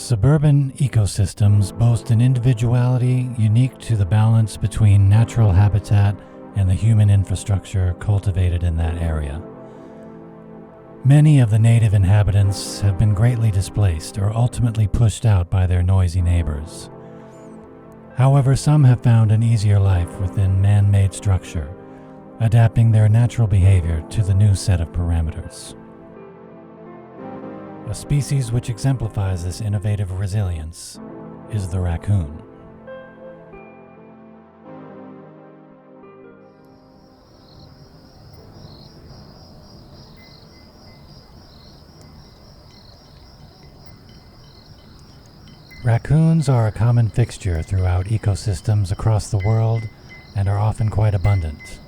Suburban ecosystems boast an individuality unique to the balance between natural habitat and the human infrastructure cultivated in that area. Many of the native inhabitants have been greatly displaced or ultimately pushed out by their noisy neighbors. However, some have found an easier life within man-made structure, adapting their natural behavior to the new set of parameters. A species which exemplifies this innovative resilience is the raccoon. Raccoons are a common fixture throughout ecosystems across the world and are often quite abundant.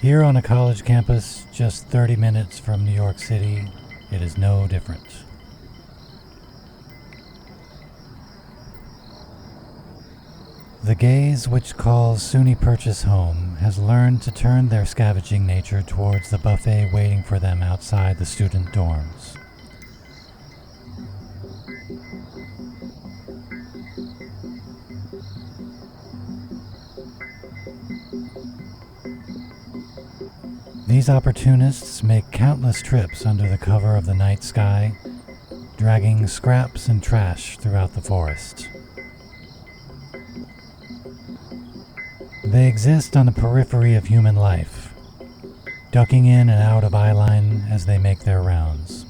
Here on a college campus, just 30 minutes from New York City, it is no different. The gaze which calls SUNY Purchase home has learned to turn their scavenging nature towards the buffet waiting for them outside the student dorms. These opportunists make countless trips under the cover of the night sky, dragging scraps and trash throughout the forest. They exist on the periphery of human life, ducking in and out of eyeline as they make their rounds.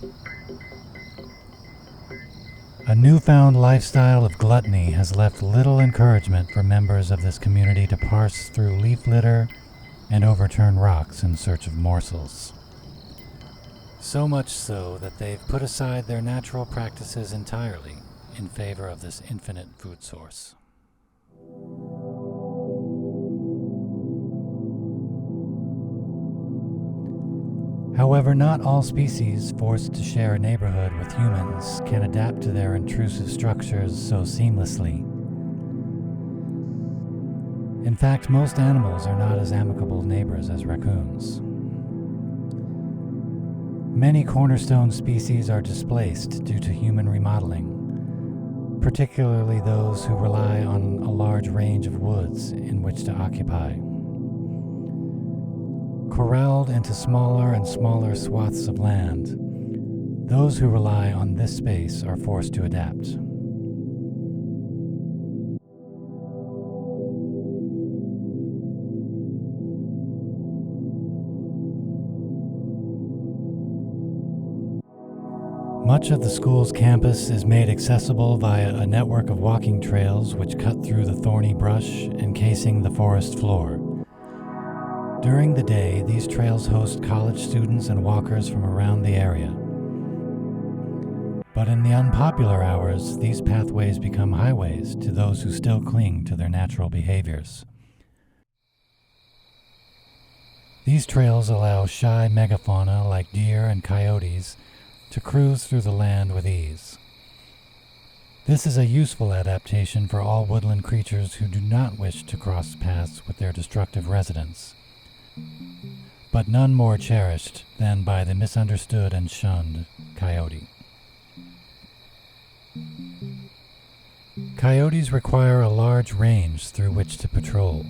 A newfound lifestyle of gluttony has left little encouragement for members of this community to parse through leaf litter and overturn rocks in search of morsels. So much so that they've put aside their natural practices entirely in favor of this infinite food source. However, not all species forced to share a neighborhood with humans can adapt to their intrusive structures so seamlessly. In fact, most animals are not as amicable neighbors as raccoons. Many cornerstone species are displaced due to human remodeling, particularly those who rely on a large range of woods in which to occupy. Corralled into smaller and smaller swaths of land, those who rely on this space are forced to adapt. Much of the school's campus is made accessible via a network of walking trails which cut through the thorny brush encasing the forest floor. During the day, these trails host college students and walkers from around the area. But in the unpopular hours, these pathways become highways to those who still cling to their natural behaviors. These trails allow shy megafauna like deer and coyotes to cruise through the land with ease. This is a useful adaptation for all woodland creatures who do not wish to cross paths with their destructive residents, but none more cherished than by the misunderstood and shunned coyote. Coyotes require a large range through which to patrol.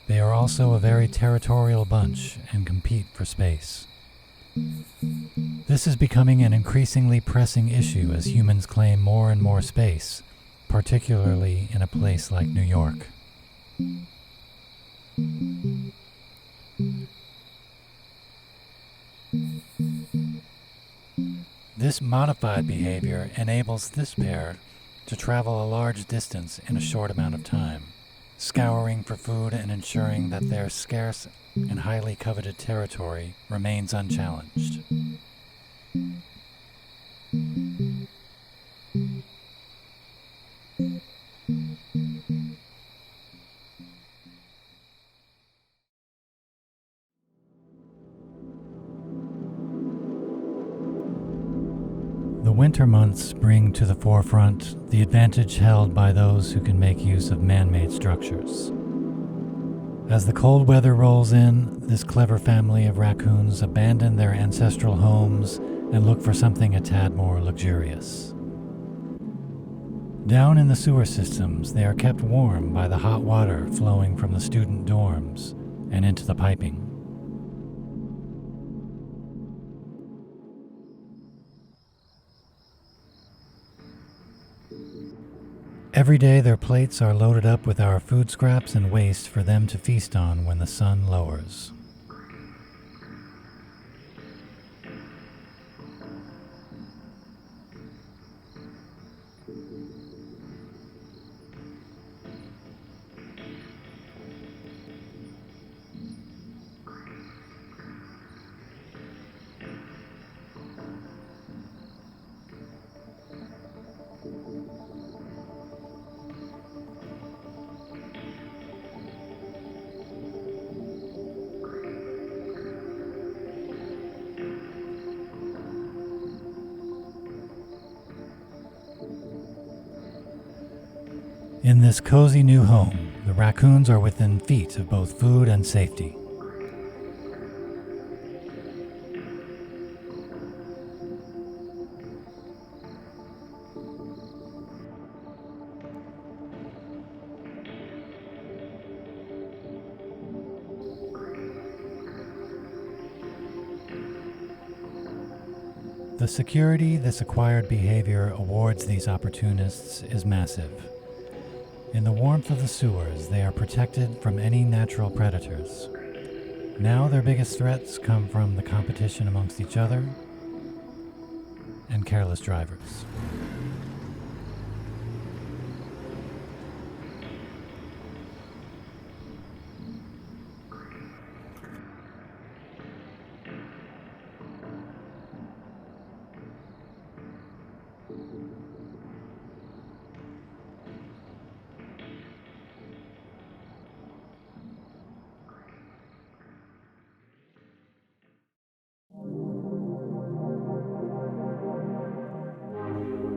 They are also a very territorial bunch and compete for space. This is becoming an increasingly pressing issue as humans claim more and more space, particularly in a place like New York. This modified behavior enables this pair to travel a large distance in a short amount of time, scouring for food and ensuring that their scarce and highly coveted territory remains unchallenged. The winter months bring to the forefront the advantage held by those who can make use of man-made structures. As the cold weather rolls in, this clever family of raccoons abandon their ancestral homes and look for something a tad more luxurious. Down in the sewer systems, they are kept warm by the hot water flowing from the student dorms and into the piping. Every day their plates are loaded up with our food scraps and waste for them to feast on when the sun lowers. In this cozy new home, the raccoons are within feet of both food and safety. The security this acquired behavior awards these opportunists is massive. In the warmth of the sewers, they are protected from any natural predators. Now their biggest threats come from the competition amongst each other and careless drivers.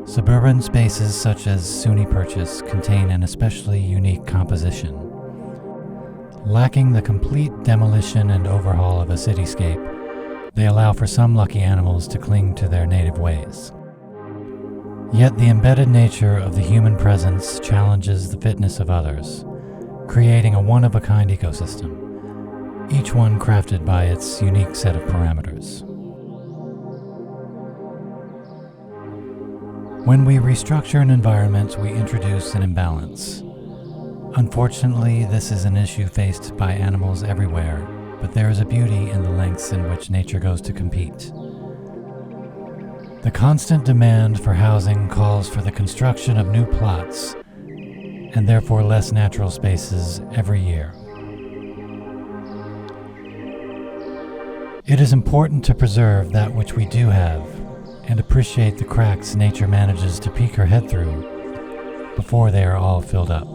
Suburban spaces such as SUNY Purchase contain an especially unique composition. Lacking the complete demolition and overhaul of a cityscape, they allow for some lucky animals to cling to their native ways. Yet the embedded nature of the human presence challenges the fitness of others, creating a one-of-a-kind ecosystem, each one crafted by its unique set of parameters. When we restructure an environment, we introduce an imbalance. Unfortunately, this is an issue faced by animals everywhere, but there is a beauty in the lengths in which nature goes to compete. The constant demand for housing calls for the construction of new plots, and therefore less natural spaces every year. It is important to preserve that which we do have, and appreciate the cracks nature manages to peek her head through before they are all filled up.